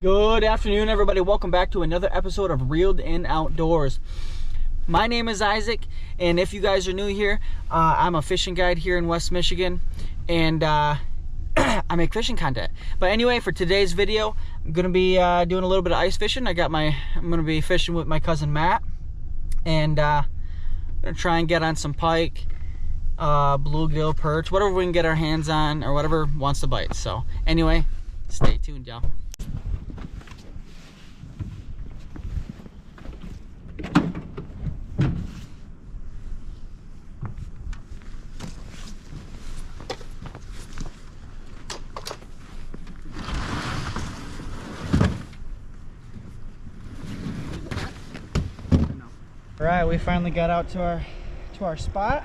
Good afternoon, everybody. Welcome back to another episode of Reeled In Outdoors. My name is Isaac, and if you guys are new here, I'm a fishing guide here in West Michigan, and I make fishing content. But anyway, for today's video, I'm gonna be doing a little bit of ice fishing. I'm gonna be fishing with my cousin Matt, and I'm gonna try and get on some pike, bluegill, perch, whatever we can get our hands on, or whatever wants to bite. So anyway, stay tuned, y'all. All right, we finally got out to our spot,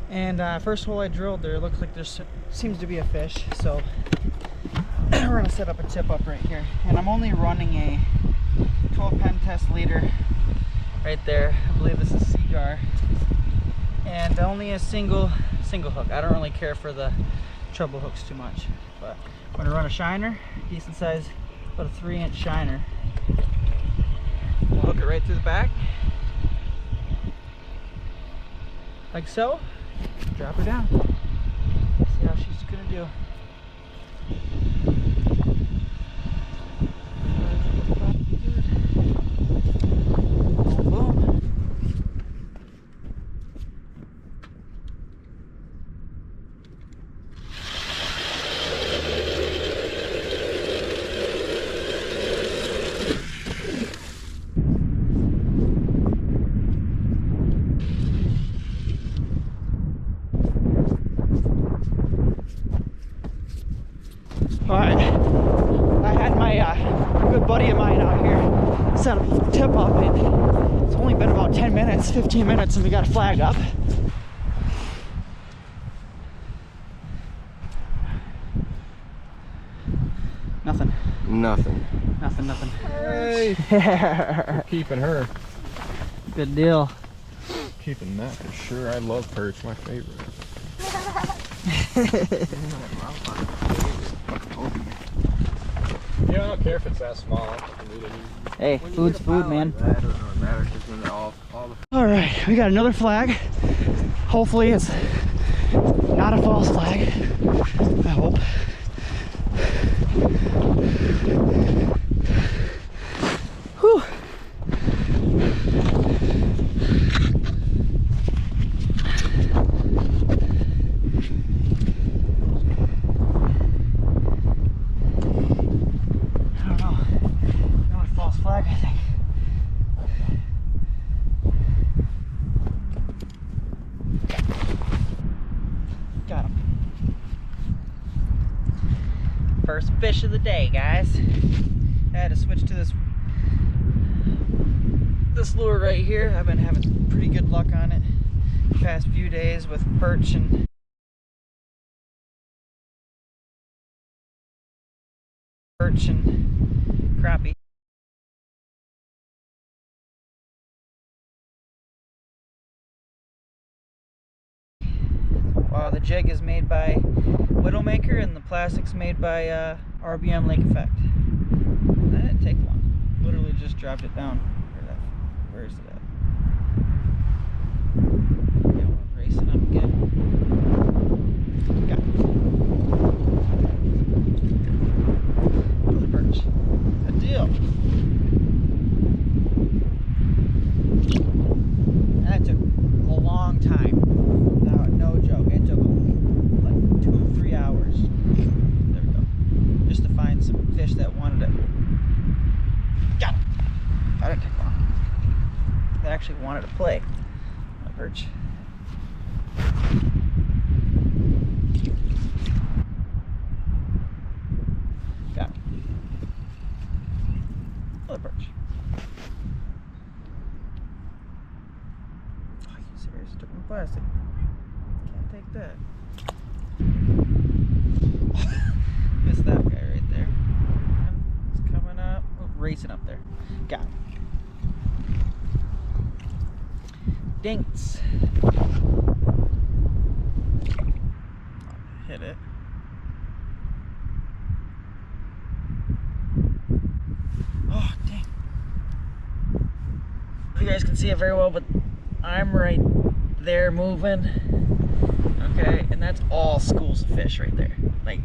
and first hole I drilled there, looks like there seems to be a fish, so we're gonna set up a tip up right here, and I'm only running a 12 pen test leader right there. I believe this is Seagar, and only a single hook. I don't really care for the treble hooks too much, but I'm gonna run a shiner, decent size, about a 3-inch shiner. We'll hook it right through the back, like so. Drop her down. See how she's gonna do. Boom. Alright, I had my good buddy of mine out here set up a tip up, and it's only been about 10 minutes, 15 minutes, and we got a flag up. Nothing. Nothing. Hey! We're keeping her. Good deal. Keeping that for sure. I love perch, my favorite. Yeah, I don't care if it's that small. Hey, food's food, man. All right, we got another flag. Hopefully it's not a false flag. I hope. Whew. Flag, I think. Got him. First fish of the day, guys. I had to switch to this lure right here. I've been having pretty good luck on it the past few days with perch and crappie. Wow, the jig is made by Widowmaker and the plastic's made by RBM Lake Effect. That didn't take long. Literally just dropped it down. Where is it at? Yeah, we're racing up again. Got it. Another perch. Good deal. That took a long time. No joke, it took like 2-3 hours. There we go. Just to find some fish that wanted it. Got it. That didn't take long. They actually wanted to play. My perch. Got it. Another perch. Are you serious? Took my plastic. Take that. Missed that guy right there. It's coming up. Oh, racing up there. Got him. Dinks. Hit it. guys can see it very well, but I'm right there moving. Okay, and that's all schools of fish right there. Like,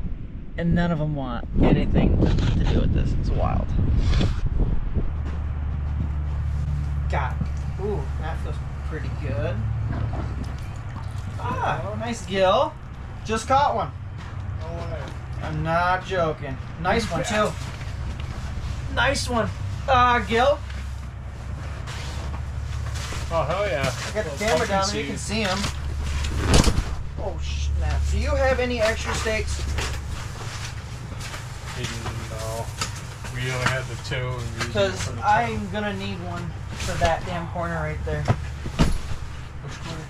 and none of them want anything to do with this. It's wild. Got it. Ooh, that feels pretty good. Ah, nice gill. Just caught one. No way. I'm not joking. Nice one too. Nice one. Gill. Oh, hell yeah. I got the camera down there, you can see him. Oh snap. Do you have any extra steaks? No. We only had the two. Because I'm gonna need one for that damn corner right there. Which corner?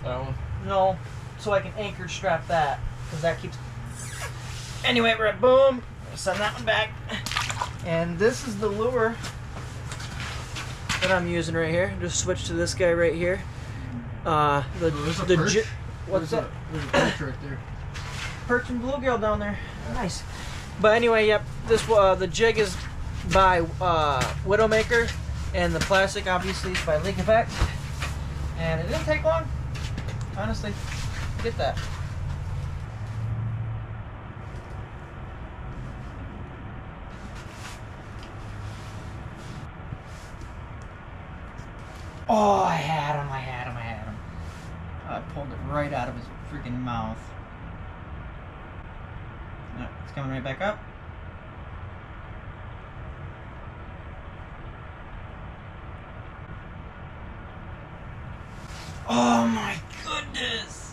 That one? No, so I can anchor strap that. Because that keeps... Anyway, we're at boom. Send that one back. And this is the lure that I'm using right here. Just switch to this guy right here. Perch? What's that? There's a perch right there. Perch and bluegill down there. Nice. But anyway, yep. This the jig is by Widowmaker, and the plastic obviously is by Lake Effect. And it didn't take long, honestly. Get that. Oh, I had him. I pulled it right out of his freaking mouth. No, it's coming right back up. Oh my goodness!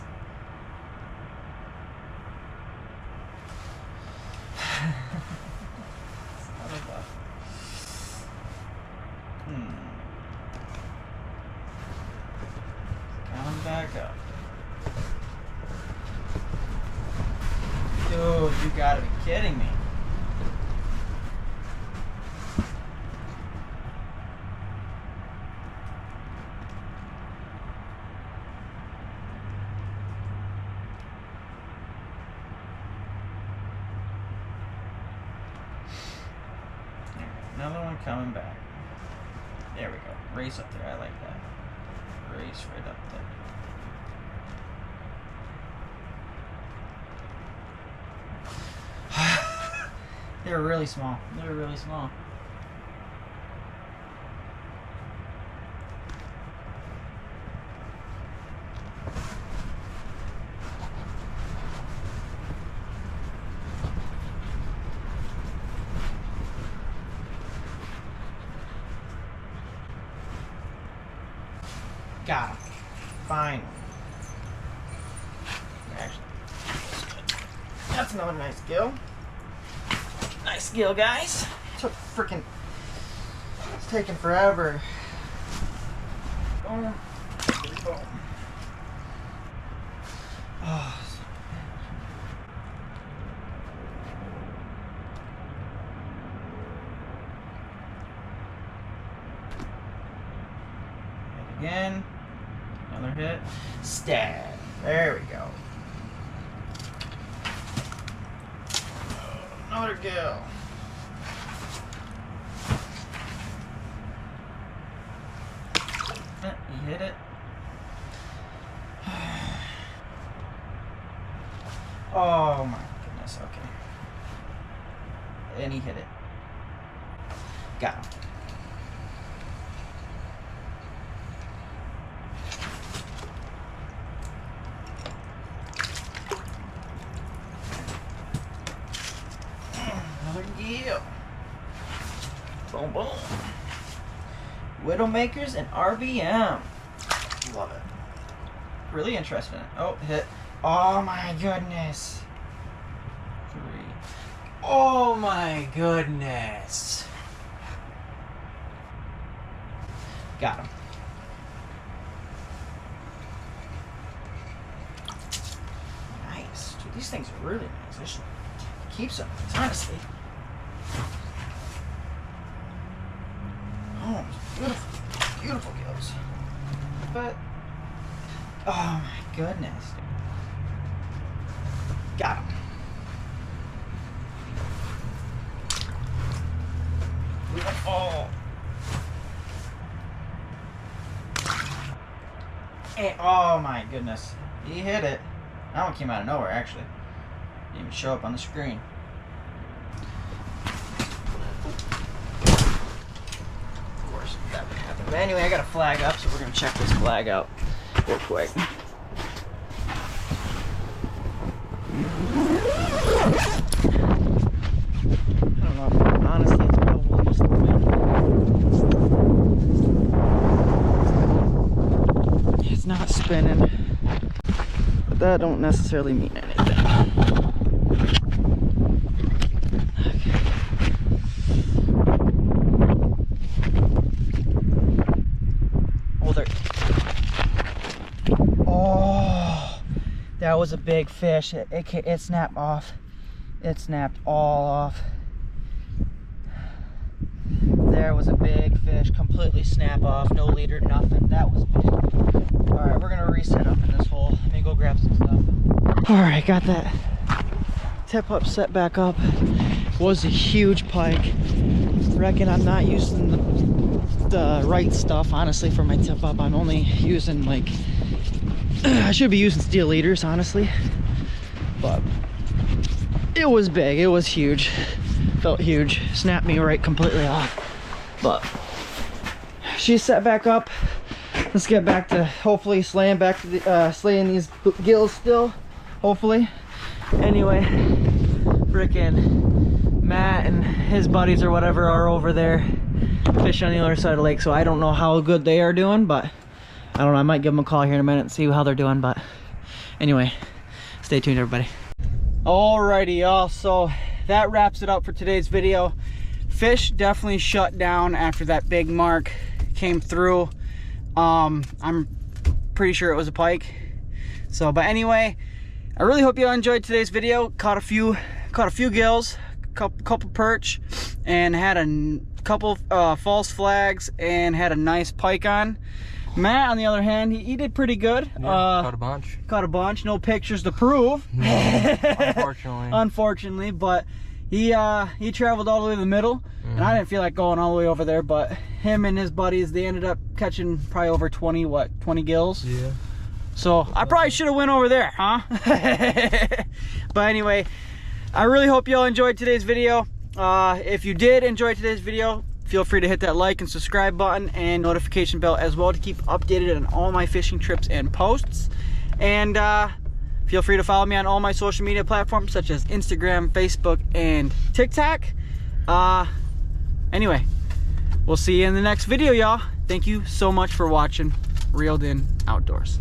Coming back up. Dude, you gotta be kidding me. Another one coming back. There we go. Race up there. I like that. Race right up there. They're really small. They're really small. Got him. Fine. Actually, that's another nice gill. Nice gill, guys. Took freaking. It's taking forever. Boom. Boom. Oh. Hit again. Another hit. Stab. There we go. Another gill. You hit it. Oh my goodness, okay. And he hit it. Got him. Another gill. Boom, boom. Widowmakers and RBM. Love it. Really interested in it. Oh, hit. Oh my goodness. 3. Oh my goodness. Got him. Nice. Dude, these things are really nice. I should keep some, honestly. Oh, beautiful, beautiful gills. But, oh my goodness. Got him. Oh. Oh my goodness. He hit it. That one came out of nowhere, actually. Didn't even show up on the screen. Of course, that would happen. But anyway, I got a flag up, so we're going to check this flag out real quick. I don't know. Honestly, it's probably just the wind. It's not spinning, but that don't necessarily mean anything. Okay. Oh, there. Oh, that was a big fish. It snapped off. It snapped all off. There was a big fish, completely snap off, no leader, nothing. That was big. All right, we're gonna reset up in this hole. Let me go grab some stuff. All right, got that tip up set back up. Was a huge pike. Reckon I'm not using the right stuff, honestly, for my tip up. I'm only using like, I should be using steel leaders, honestly. But it was big, it was huge. Felt huge. Snapped me right completely off. But she's set back up. Let's get back to hopefully slaying these gills still. Hopefully. Anyway, frickin' Matt and his buddies or whatever are over there fishing on the other side of the lake. So I don't know how good they are doing, but I don't know. I might give them a call here in a minute and see how they're doing. But anyway, stay tuned, everybody. Alrighty, y'all. So that wraps it up for today's video. Fish definitely shut down after that big mark came through. I'm pretty sure it was a pike. So, but anyway, I really hope you all enjoyed today's video. Caught a few gills, couple perch, and had a couple false flags, and had a nice pike on. Matt, on the other hand, he did pretty good. Yeah, caught a bunch. Caught a bunch. No pictures to prove. No, unfortunately. Unfortunately, but he traveled all the way to the middle, and I didn't feel like going all the way over there. But him and his buddies, they ended up catching probably over 20 gills. Yeah. So I probably should have went over there, huh? But anyway, I really hope you all enjoyed today's video. If you did enjoy today's video, feel free to hit that like and subscribe button and notification bell as well to keep updated on all my fishing trips and posts. And feel free to follow me on all my social media platforms such as Instagram, Facebook, and TikTok. Anyway, we'll see you in the next video, y'all. Thank you so much for watching Reeled In Outdoors.